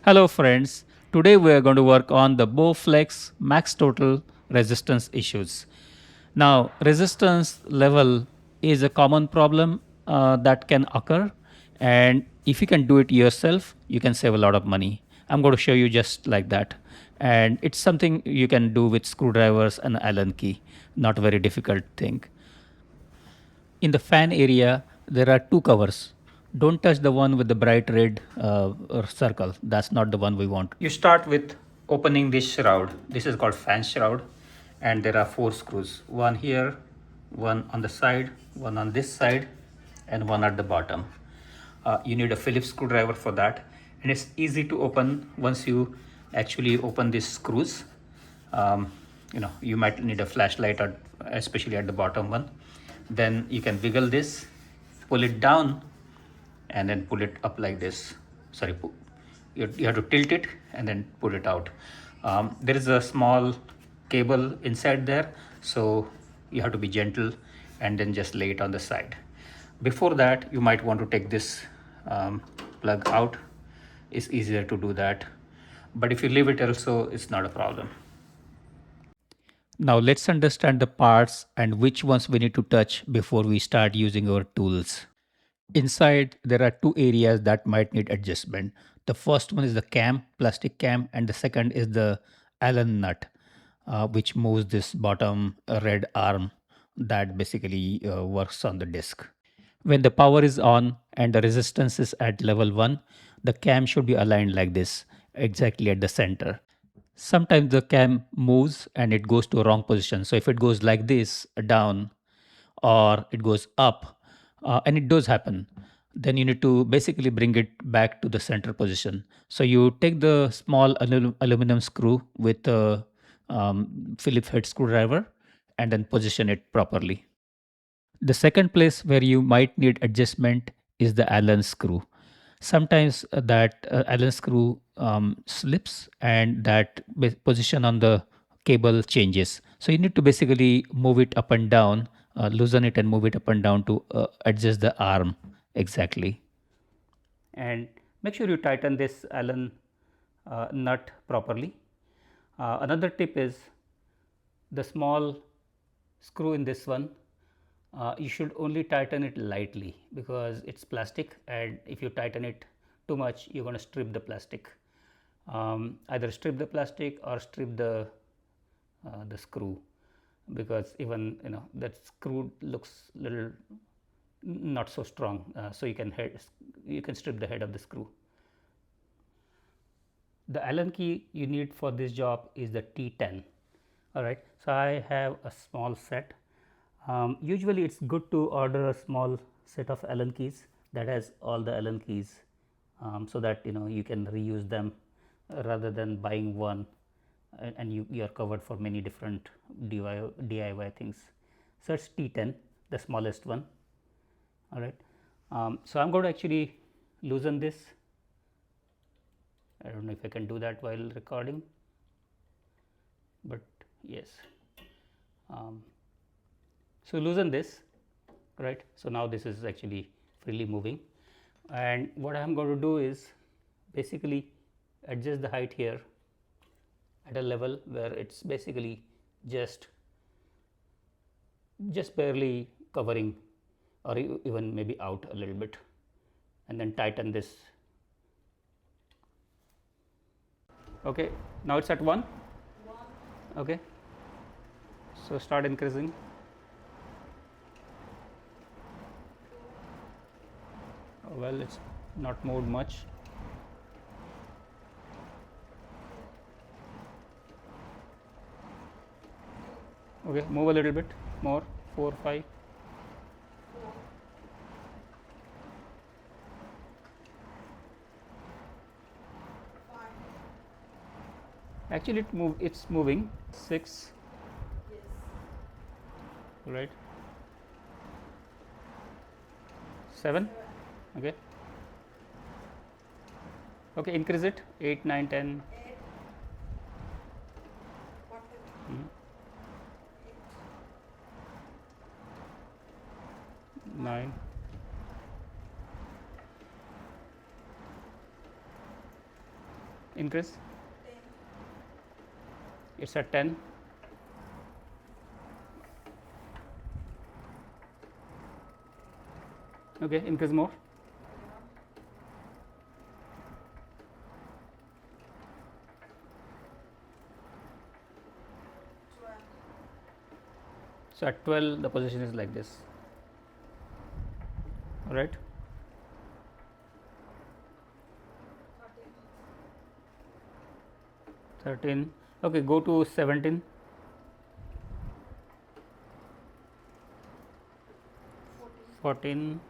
Hello friends, today we are going to work on the Bowflex Max Total resistance issues. Now, resistance level is a common problem that can occur, and if you can do it yourself, you can save a lot of money. I'm going to show you just like that, and it's something you can do with screwdrivers and Allen key, not a very difficult thing. In the fan area, there are two covers. Don't touch the one with the bright red circle. That's not the one we want. You start with opening this shroud. This is called fan shroud, and there are four screws. One here, one on the side, one on this side, and one at the bottom. You need a Phillips screwdriver for that, and it's easy to open once you actually open these screws. You might need a flashlight, especially at the bottom one. Then you can wiggle this, pull it down, and then pull it up like this. Sorry, you have to tilt it and then pull it out. There is a small cable inside there, so you have to be gentle and then just lay it on the side. Before that, you might want to take this plug out. It's easier to do that, but if you leave it also, it's not a problem. Now let's understand the parts and which ones we need to touch before we start using our tools. Inside, there are two areas that might need adjustment. The first one is the cam, plastic cam, and the second is the Allen nut, which moves this bottom red arm that basically works on the disc. When the power is on and the resistance is at level 1, the cam should be aligned like this, exactly at the center. Sometimes the cam moves and it goes to a wrong position. So if it goes like this down or it goes up, and it does happen, then you need to basically bring it back to the center position. So you take the small aluminum screw with a Phillips head screwdriver and then position it properly. The second place where you might need adjustment is the Allen screw. Sometimes that Allen screw slips and that position on the cable changes. So you need to basically move it up and down, loosen it and move it up and down to adjust the arm exactly. And make sure you tighten this Allen nut properly. Another tip is the small screw in this one, you should only tighten it lightly because it's plastic, and if you tighten it too much, you're going to strip the plastic. Either strip the plastic or strip the screw, because even that screw looks little not so strong. So you can strip the head of the screw. The Allen key you need for this job is the T10. All right, so I have a small set. Usually it's good to order a small set of Allen keys that has all the Allen keys, so that you can reuse them rather than buying one and you are covered for many different DIY things. So it's T10, the smallest one. All right, so I'm going to actually loosen this. I don't know if I can do that while recording, but yes. So loosen this, right? So now this is actually freely moving, and what I am going to do is basically adjust the height here at a level where it's basically just barely covering, or even maybe out a little bit, and then tighten this. Okay, now it's at 1. Okay, so start increasing. Well, it's not moved much. Okay, move a little bit more, 4, 5. Actually it's moving. 6. Right, 7. Okay, okay, increase it, 8, 9, 10. 9. Increase. It's at 10. Okay, increase more. So at 12 the position is like this. All right. 13. Okay, go to 17. 14.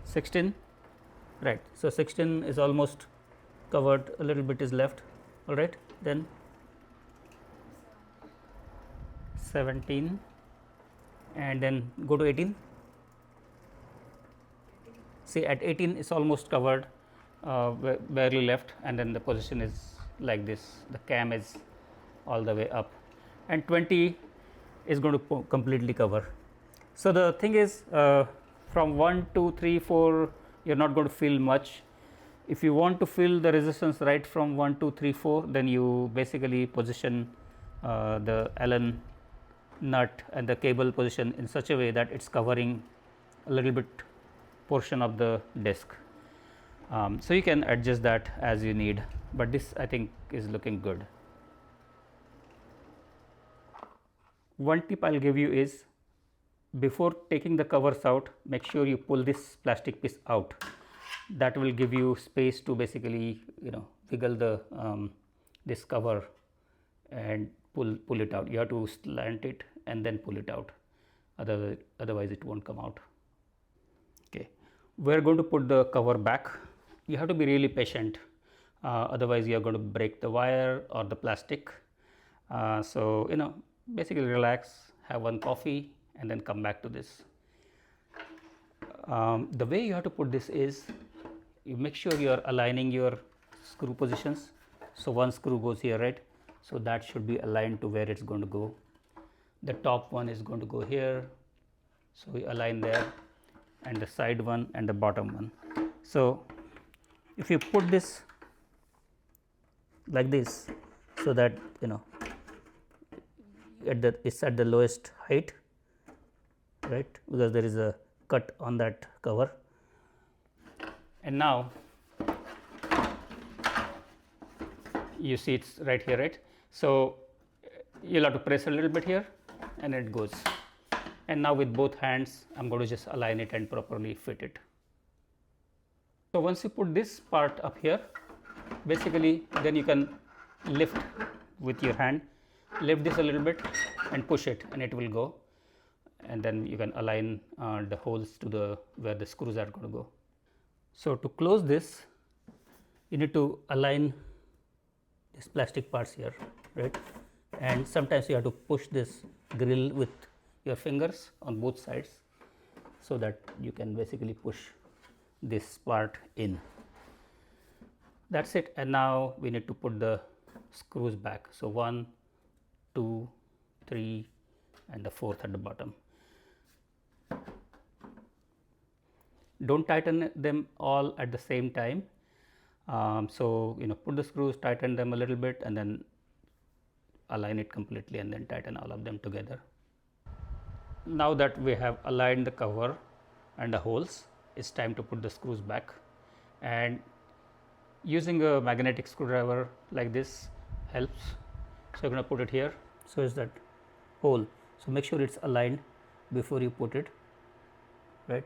16. Right. So 16 is almost covered, a little bit is left. All right. Then 17 and then go to 18. See, at 18 it's almost covered, barely left, and then the position is like this, the cam is all the way up, and 20 is going to completely cover. So the thing is, from 1 2 3 4 you are not going to feel much. If you want to feel the resistance right from 1 2 3 4, then you basically position the Allen nut and the cable position in such a way that it's covering a little bit portion of the disc. So you can adjust that as you need, but this I think is looking good. One tip I will give you is, before taking the covers out, make sure you pull this plastic piece out. That will give you space to basically wiggle the this cover and pull it out. You have to slant it and then pull it out, otherwise it won't come out. Okay, we are going to put the cover back. You have to be really patient, otherwise you are going to break the wire or the plastic. So basically relax, have one coffee and then come back to this. The way you have to put this is, you make sure you are aligning your screw positions. So one screw goes here, right? So that should be aligned to where it's going to go. The top one is going to go here, so we align there, and the side one and the bottom one. So if you put this like this, so that it's at the lowest height, right, because there is a cut on that cover. And now you see it's right here, right? So you'll have to press a little bit here and it goes. And now with both hands I'm going to just align it and properly fit it. So once you put this part up here, basically then you can lift with your hand, lift this a little bit and push it, and it will go, and then you can align the holes to the where the screws are going to go. So to close this, you need to align these plastic parts here, right? And sometimes you have to push this grill with your fingers on both sides, so that you can basically push this part in. That's it. And now we need to put the screws back. So 1 2 3 and the fourth at the bottom. Don't tighten them all at the same time. So put the screws, tighten them a little bit, and then align it completely, and then tighten all of them together. Now that we have aligned the cover and the holes, it's time to put the screws back. And using a magnetic screwdriver like this helps. So you're going to put it here. So is that hole. So make sure it's aligned before you put it, right?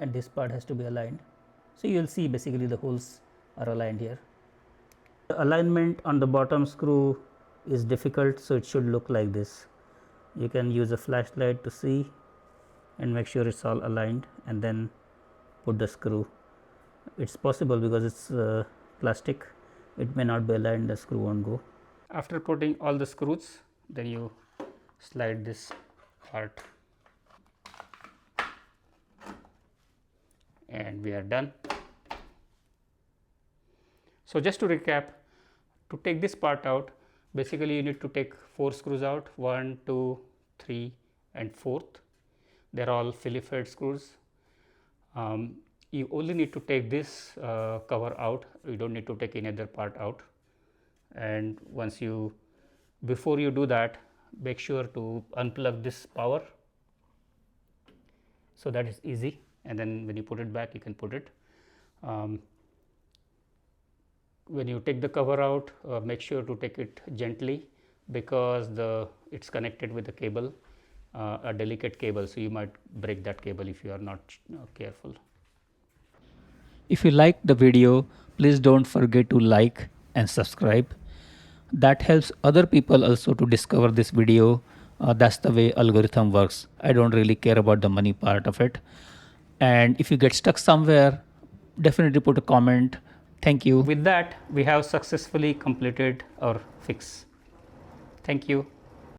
And this part has to be aligned. So you will see basically the holes are aligned here. The alignment on the bottom screw is difficult, so it should look like this. You can use a flashlight to see and make sure it's all aligned, and then put the screw. It's possible because it's plastic, it may not be aligned, the screw won't go. After putting all the screws, then you slide this part, and we are done. So, just to recap, to take this part out, basically you need to take 4 screws out, 1, 2, 3 and 4th. They are all Phillips head screws. You only need to take this cover out, you do not need to take any other part out. And once you, before you do that, make sure to unplug this power. So, that is easy, and then when you put it back, you can put it. When you take the cover out, make sure to take it gently, because it is connected with a cable, a delicate cable. So, you might break that cable if you are not careful. If you liked the video, please don't forget to like and subscribe. That helps other people also to discover this video. That's the way algorithm works. I don't really care about the money part of it. And if you get stuck somewhere, definitely put a comment. Thank you. With that, we have successfully completed our fix. Thank you.